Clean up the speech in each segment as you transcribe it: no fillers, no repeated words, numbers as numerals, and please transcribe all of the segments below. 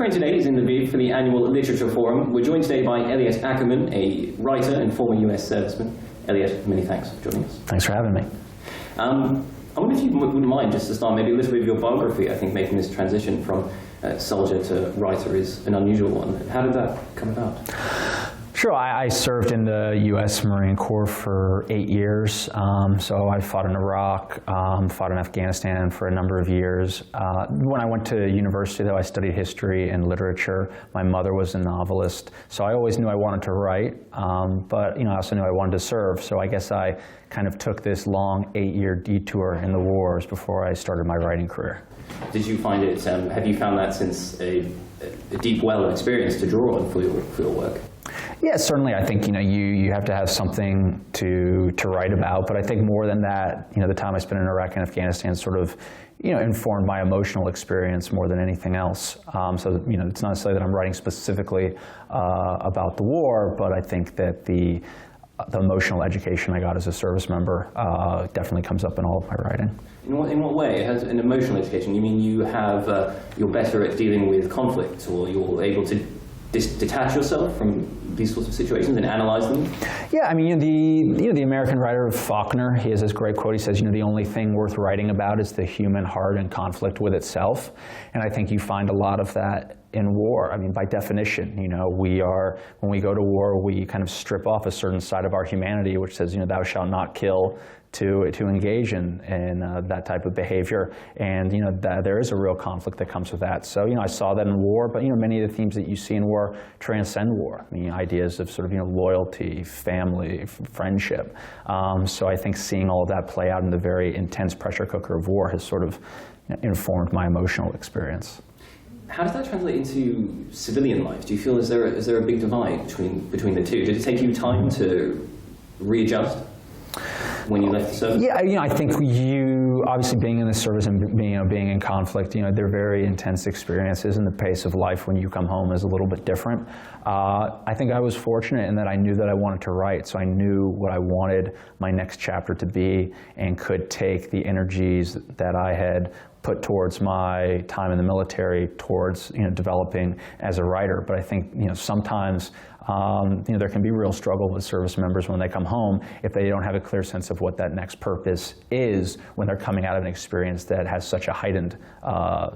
Ukraine Today is in Lviv for the annual Literature Forum. We're joined today by Eliot Ackerman, a writer and former US serviceman. Eliot, many thanks for joining us. Thanks for having me. I wonder if you wouldn't mind, just to start, maybe a little bit of your biography. I think making this transition from soldier to writer is an unusual one. How did that come about? Sure. I served in the U.S. Marine Corps for 8 years. So I fought in Iraq, fought in Afghanistan for a number of years. When I went to university, though, I studied history and literature. My mother was a novelist, so I always knew I wanted to write, but I also knew I wanted to serve. So I guess I kind of took this long 8-year detour in the wars before I started my writing career. Did you find it, have you found that since a deep well of experience to draw on for your work? Yeah, certainly. I think you have to have something to write about, but I think more than that, the time I spent in Iraq and Afghanistan sort of informed my emotional experience more than anything else. So it's not necessarily that I'm writing specifically about the war, but I think that the emotional education I got as a service member definitely comes up in all of my writing. In what way? It has an emotional education. You mean you're better at dealing with conflict, or you're able to detach yourself from these sorts of situations and analyze them? Yeah, I mean, the American writer Faulkner, he has this great quote. He says, the only thing worth writing about is the human heart in conflict with itself. And I think you find a lot of that in war. I mean, by definition, when we go to war, we kind of strip off a certain side of our humanity, which says, thou shalt not kill, to engage in that type of behavior. And there is a real conflict that comes with that. So I saw that in war, but many of the themes that you see in war transcend war. I mean, ideas of sort of loyalty, family, friendship. So I think seeing all of that play out in the very intense pressure cooker of war has sort of informed my emotional experience. How does that translate into civilian life? Do you feel is there a big divide between the two? Did it take you time to readjust when you left the service? Yeah, I think obviously being in the service and being in conflict, they're very intense experiences, and the pace of life when you come home is a little bit different. I think I was fortunate in that I knew that I wanted to write, so I knew what I wanted my next chapter to be and could take the energies that I had put towards my time in the military towards developing as a writer. But I think sometimes there can be real struggle with service members when they come home if they don't have a clear sense of what that next purpose is when they're coming out of an experience that has such a heightened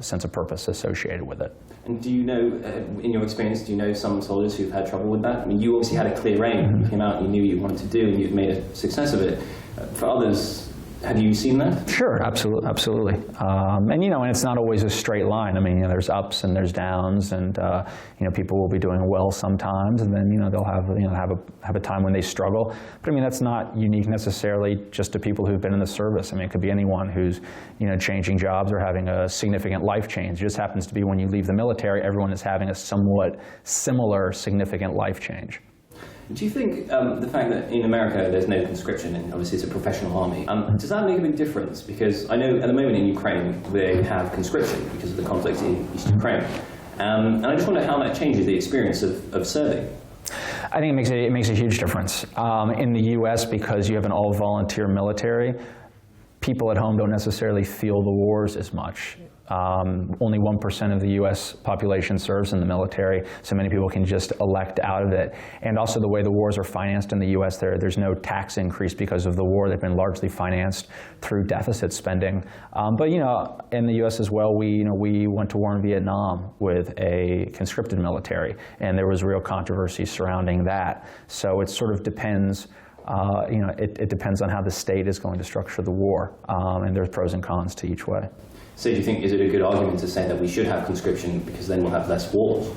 sense of purpose associated with it. And do you know, in your experience, do you know some soldiers who've had trouble with that? I mean, you obviously had a clear aim when you came out, you knew you wanted to do, and you've made a success of it. For others, have you seen that? Sure, absolutely. And it's not always a straight line. I mean, there's ups and there's downs, and people will be doing well sometimes, and then they'll have a time when they struggle. But I mean, that's not unique necessarily just to people who've been in the service. I mean, it could be anyone who's changing jobs or having a significant life change. It just happens to be when you leave the military, everyone is having a somewhat similar significant life change. Do you think the fact that in America there's no conscription, and obviously it's a professional army, does that make a big difference? Because I know at the moment in Ukraine they have conscription because of the conflict in East Ukraine. And I just wonder how that changes the experience of serving. I think it makes a huge difference. In the U.S., because you have an all-volunteer military, people at home don't necessarily feel the wars as much. Only 1% of the U.S. population serves in the military, so many people can just elect out of it. And also the way the wars are financed in the U.S., there's no tax increase because of the war. They've been largely financed through deficit spending. But in the U.S. as well, we went to war in Vietnam with a conscripted military, and there was real controversy surrounding that. So it sort of depends. It depends on how the state is going to structure the war, and there's pros and cons to each way. So do you think, is it a good argument to say that we should have conscription because then we'll have less wars?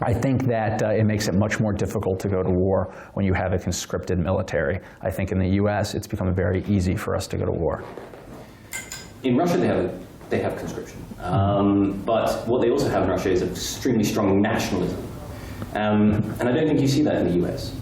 I think that it makes it much more difficult to go to war when you have a conscripted military. I think in the U.S. it's become very easy for us to go to war. In Russia they have conscription, but what they also have in Russia is an extremely strong nationalism, and I don't think you see that in the U.S.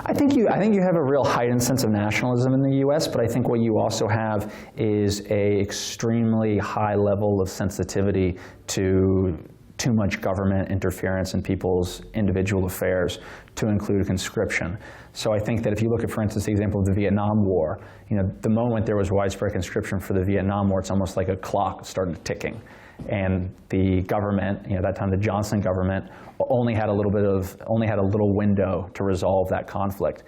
I think you have a real heightened sense of nationalism in the U.S., but I think what you also have is a extremely high level of sensitivity to too much government interference in people's individual affairs, to include conscription. So I think that if you look at, for instance, the example of the Vietnam War, the moment there was widespread conscription for the Vietnam War, it's almost like a clock started ticking. And the government, at that time the Johnson government, only had a little window to resolve that conflict.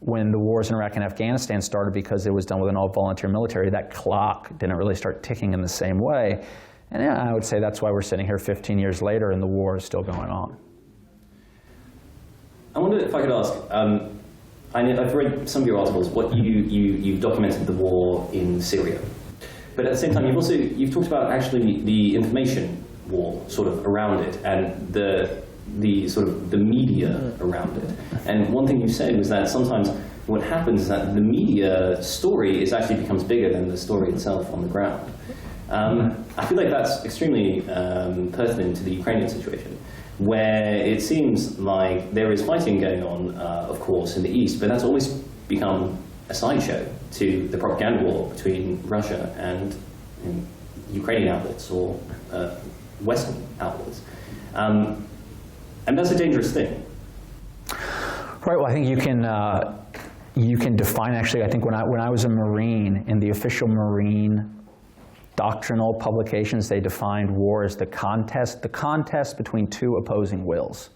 When the wars in Iraq and Afghanistan started, because it was done with an all-volunteer military, that clock didn't really start ticking in the same way. And yeah, I would say that's why we're sitting here 15 years later and the war is still going on. I wonder if I could ask, I've read some of your articles, you've documented the war in Syria. But at the same time, you've talked about actually the information war sort of around it and the sort of the media around it. And one thing you said was that sometimes what happens is that the media story becomes bigger than the story itself on the ground. I feel like that's extremely pertinent to the Ukrainian situation, where it seems like there is fighting going on, of course, in the east, but that's always become a sideshow to the propaganda war between Russia and Ukrainian outlets or Western outlets. And that's a dangerous thing. Right. Well, I think you can define, actually, I think when I was a Marine, in the official Marine doctrinal publications, they defined war as the contest between two opposing wills.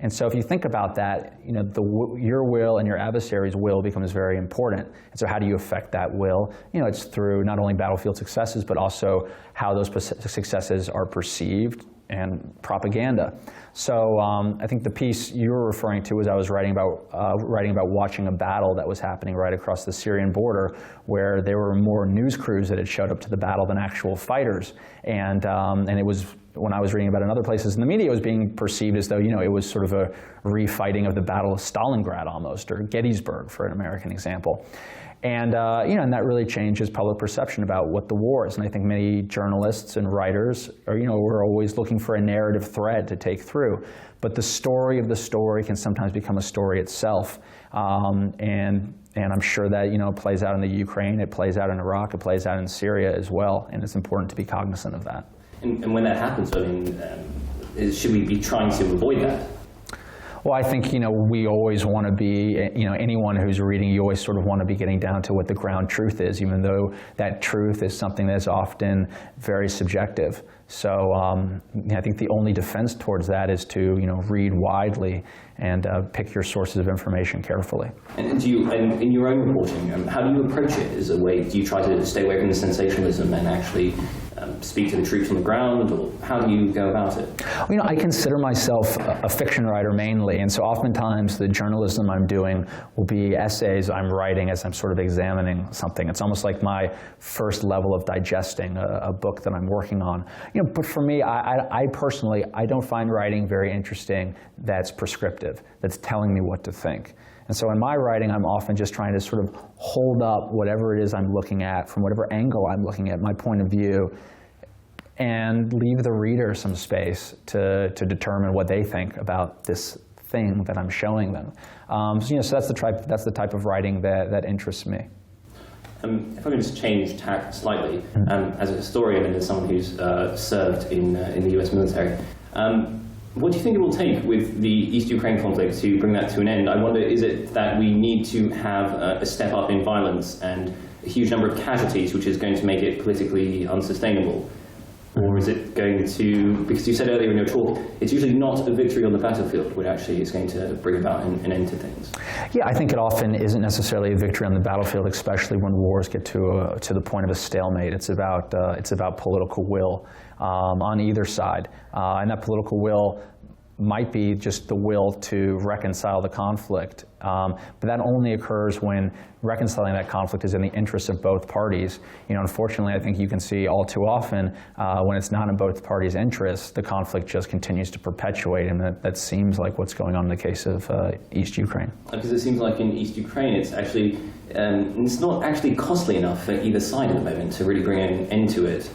And so if you think about that, your will and your adversary's will becomes very important. And so how do you affect that will? It's through not only battlefield successes, but also how those successes are perceived and propaganda. So I think the piece you were referring to was I was writing about watching a battle that was happening right across the Syrian border, where there were more news crews that had showed up to the battle than actual fighters. And it was, when I was reading about it in other places in the media, it was being perceived as though it was sort of a refighting of the Battle of Stalingrad almost, or Gettysburg for an American example. And and that really changes public perception about what the war is. And I think many journalists and writers we're always looking for a narrative thread to take through. But the story of the story can sometimes become a story itself. And I'm sure that it plays out in the Ukraine, it plays out in Iraq, it plays out in Syria as well. And it's important to be cognizant of that. And when that happens, should we be trying to avoid that? Well, I think, we always want to be, anyone who's reading, you always sort of want to be getting down to what the ground truth is, even though that truth is something that's often very subjective. So I think the only defense towards that is to, read widely and pick your sources of information carefully. And in your own reporting, how do you approach it as a way? Do you try to stay away from the sensationalism and actually speak to the troops on the ground, or how do you go about it? Well, I consider myself a fiction writer mainly, and so oftentimes the journalism I'm doing will be essays I'm writing as I'm sort of examining something. It's almost like my first level of digesting a book that I'm working on. But for me, I personally, I don't find writing very interesting that's prescriptive, that's telling me what to think. And so in my writing, I'm often just trying to sort of hold up whatever it is I'm looking at, from whatever angle I'm looking at, my point of view, and leave the reader some space to determine what they think about this thing that I'm showing them. So that's the type of writing that interests me. If I can just change tack slightly, as a historian and as someone who's served in the US military, what do you think it will take with the East Ukraine conflict to bring that to an end? I wonder, is it that we need to have a step up in violence and a huge number of casualties, which is going to make it politically unsustainable? Or is it going to, because you said earlier in your talk, it's usually not a victory on the battlefield, which actually is going to bring about an end to things? Yeah, I think it often isn't necessarily a victory on the battlefield, especially when wars get to the point of a stalemate. It's about political will on either side, and that political will might be just the will to reconcile the conflict. But that only occurs when reconciling that conflict is in the interest of both parties. Unfortunately, I think you can see all too often when it's not in both parties' interests, the conflict just continues to perpetuate, and that seems like what's going on in the case of East Ukraine. Because it seems like in East Ukraine, it's actually it's not actually costly enough for either side at the moment to really bring an end to it.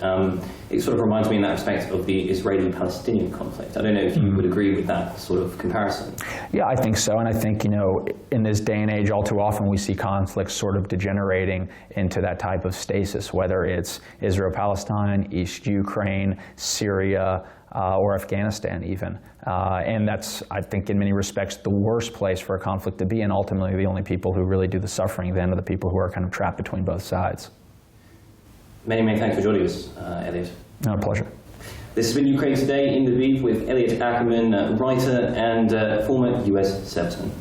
It sort of reminds me in that respect of the Israeli-Palestinian conflict. I don't know if you would agree with that sort of comparison. Yeah, I think so, and I think, in this day and age, all too often we see conflicts sort of degenerating into that type of stasis, whether it's Israel-Palestine, East Ukraine, Syria, or Afghanistan even. And that's, I think, in many respects, the worst place for a conflict to be, and ultimately the only people who really do the suffering then are the people who are kind of trapped between both sides. Many, many thanks for joining us, Eliot. No, pleasure. This has been Ukraine Today in Lviv with Eliot Ackerman, writer and former US serviceman.